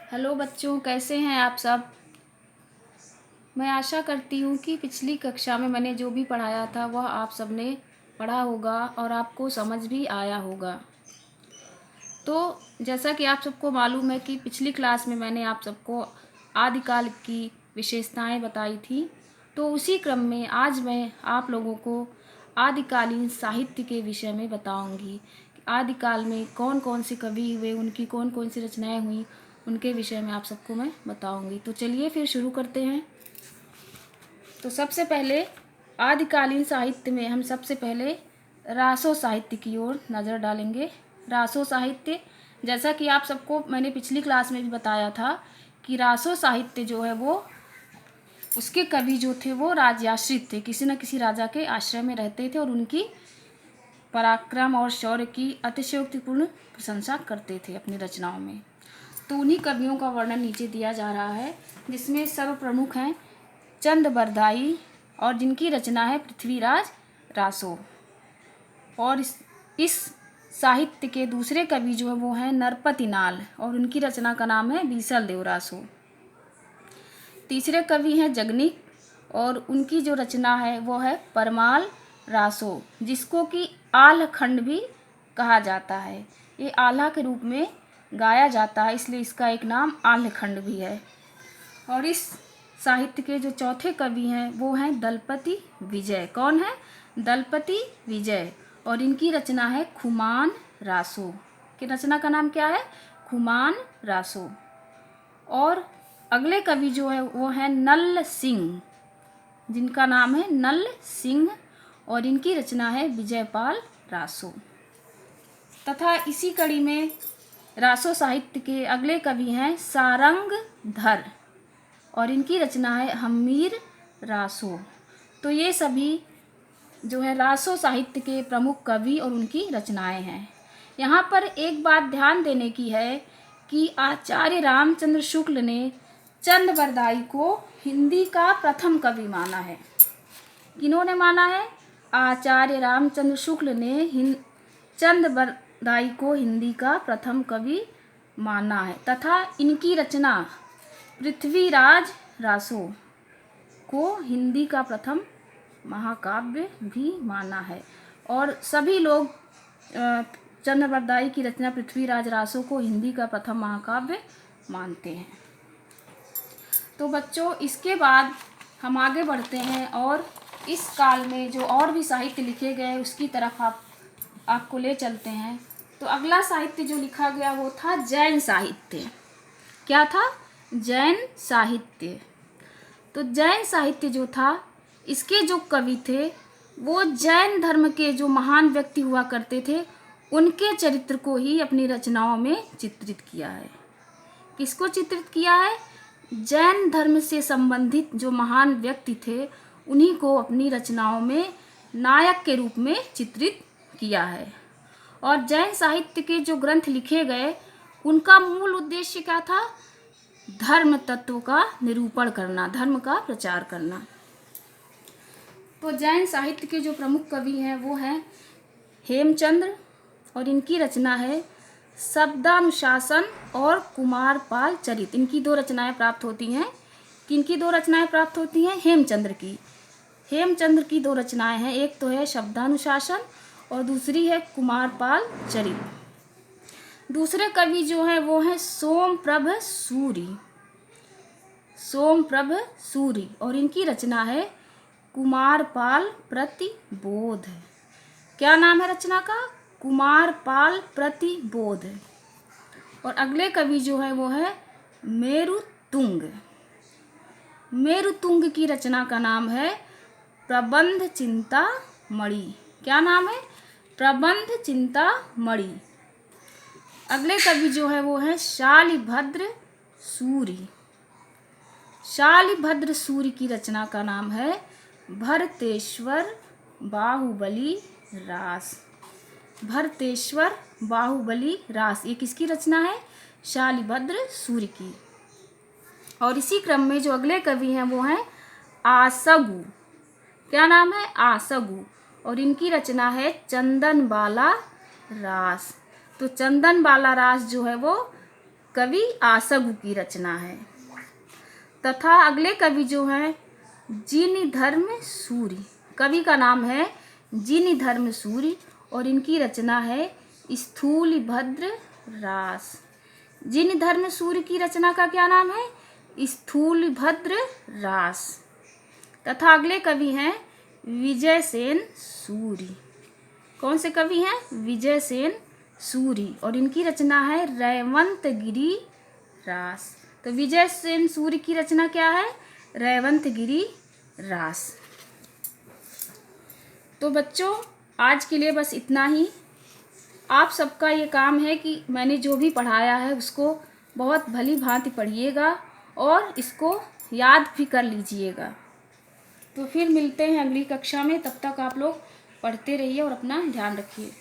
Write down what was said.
Hello बच्चों, कैसे हैं आप सब। मैं आशा करती हूँ कि पिछली कक्षा में मैंने जो भी पढ़ाया था वह आप सबने पढ़ा होगा और आपको समझ भी आया होगा। तो जैसा कि आप सबको मालूम है कि पिछली क्लास में मैंने आप सबको आदिकाल की विशेषताएं बताई थी, तो उसी क्रम में आज मैं आप लोगों को आदिकालीन साहित्य के विषय में बताऊंगी। आदिकाल में कौन कौन से कवि हुए, उनकी कौन कौन सी रचनाएं हुई, उनके विषय में आप सबको मैं बताऊंगी। तो चलिए फिर शुरू करते हैं। तो सबसे पहले आदिकालीन साहित्य में हम सबसे पहले रासो साहित्य की ओर नज़र डालेंगे। रासो साहित्य, जैसा कि आप सबको मैंने पिछली क्लास में भी बताया था कि रासो साहित्य जो है वो उसके कवि जो थे वो राजाश्रित थे, किसी न किसी राजा के आश्रय में रहते थे और उनकी पराक्रम और शौर्य की अतिशयोक्तिपूर्ण प्रशंसा करते थे अपनी रचनाओं में। तो उन्हीं कवियों का वर्णन नीचे दिया जा रहा है, जिसमें सर्व प्रमुख हैं चंद बरदाई और जिनकी रचना है पृथ्वीराज रासो। और इस साहित्य के दूसरे कवि जो है वो हैं नरपति नाल और उनकी रचना का नाम है बीसल देव रासो। तीसरे कवि हैं जगनिक और उनकी जो रचना है वो है परमाल रासो, जिसको कि आल्ह खंड भी कहा जाता है। ये आल्हा के रूप में गाया जाता है, इसलिए इसका एक नाम आल्ह खंड भी है। और इस साहित्य के जो चौथे कवि हैं वो हैं दलपति विजय। कौन है? दलपति विजय। और इनकी रचना है खुमान रासो। की रचना का नाम क्या है? खुमान रासो। और अगले कवि जो है वो है नल सिंह, जिनका नाम है नल सिंह और इनकी रचना है विजयपाल रासो। तथा इसी कड़ी में रासो साहित्य के अगले कवि हैं सारंग धर और इनकी रचना है हम्मीर रासो। तो ये सभी जो है रासो साहित्य के प्रमुख कवि और उनकी रचनाएं हैं। यहाँ पर एक बात ध्यान देने की है कि आचार्य रामचंद्र शुक्ल ने चंद बरदाई को हिंदी का प्रथम कवि माना है। किन्होंने माना है? आचार्य रामचंद्र शुक्ल ने चंद बरदाई को हिंदी का प्रथम कवि माना है तथा इनकी रचना पृथ्वीराज रासो को हिंदी का प्रथम महाकाव्य भी माना है। और सभी लोग चंद बरदाई की रचना पृथ्वीराज रासो को हिंदी का प्रथम महाकाव्य मानते हैं। तो बच्चों, इसके बाद हम आगे बढ़ते हैं और इस काल में जो और भी साहित्य लिखे गए उसकी तरफ आपको ले चलते हैं। तो अगला साहित्य जो लिखा गया वो था जैन साहित्य। क्या था? जैन साहित्य। तो जैन साहित्य जो था, इसके जो कवि थे वो जैन धर्म के जो महान व्यक्ति हुआ करते थे उनके चरित्र को ही अपनी रचनाओं में चित्रित किया है। किसको चित्रित किया है? जैन धर्म से संबंधित जो महान व्यक्ति थे उन्हीं को अपनी रचनाओं में नायक के रूप में चित्रित किया है। और जैन साहित्य के जो ग्रंथ लिखे गए उनका मूल उद्देश्य क्या था? धर्म तत्व का निरूपण करना, धर्म का प्रचार करना। तो जैन साहित्य के जो प्रमुख कवि हैं वो हैं हेमचंद्र और इनकी रचना है शब्दानुशासन और कुमारपाल चरित। इनकी दो रचनाएं प्राप्त होती हैं। किनकी दो रचनाएं प्राप्त होती हैं? हेमचंद्र की। हेमचंद्र की दो रचनाएं हैं, एक तो है शब्दानुशासन और दूसरी है कुमारपाल चरित। दूसरे कवि जो हैं वो हैं सोमप्रभ सूरि। सोमप्रभ सूरि और इनकी रचना है कुमारपाल प्रतिबोध। क्या नाम है रचना का? कुमारपाल प्रतिबोध। और अगले कवि जो है वो है मेरुतुंग। मेरुतुंग की रचना का नाम है प्रबंध चिंतामणि। क्या नाम है? प्रबंध चिंतामणि। अगले कवि जो है वो है शालिभद्र सूरि। शालिभद्र सूरि की रचना का नाम है भरतेश्वर बाहुबली रास। भरतेश्वर बाहुबली रास, ये किसकी रचना है? शालिभद्र सूरि की। और इसी क्रम में जो अगले कवि हैं वो हैं आसगु। क्या नाम है? आसगु। और इनकी रचना है चंदन बाला रास। तो चंदन बाला रास जो है वो कवि आसगु की रचना है। तथा अगले कवि जो हैं जिनधर्म सूरि, कवि का नाम है जिनधर्म सूरि और इनकी रचना है स्थूलभद्र रास। जिनधर्म सूरि की रचना का क्या नाम है? स्थूलभद्र रास। तथा अगले कवि हैं विजयसेन सूरि। कौन से कवि हैं? विजयसेन सूरि और इनकी रचना है रैवंतगिरी रास। तो विजयसेन सूरि की रचना क्या है? रैवंतगिरी रास। तो बच्चों आज के लिए बस इतना ही। आप सबका ये काम है कि मैंने जो भी पढ़ाया है उसको बहुत भली भांति पढ़िएगा और इसको याद भी कर लीजिएगा। तो फिर मिलते हैं अगली कक्षा में, तब तक आप लोग पढ़ते रहिए और अपना ध्यान रखिए।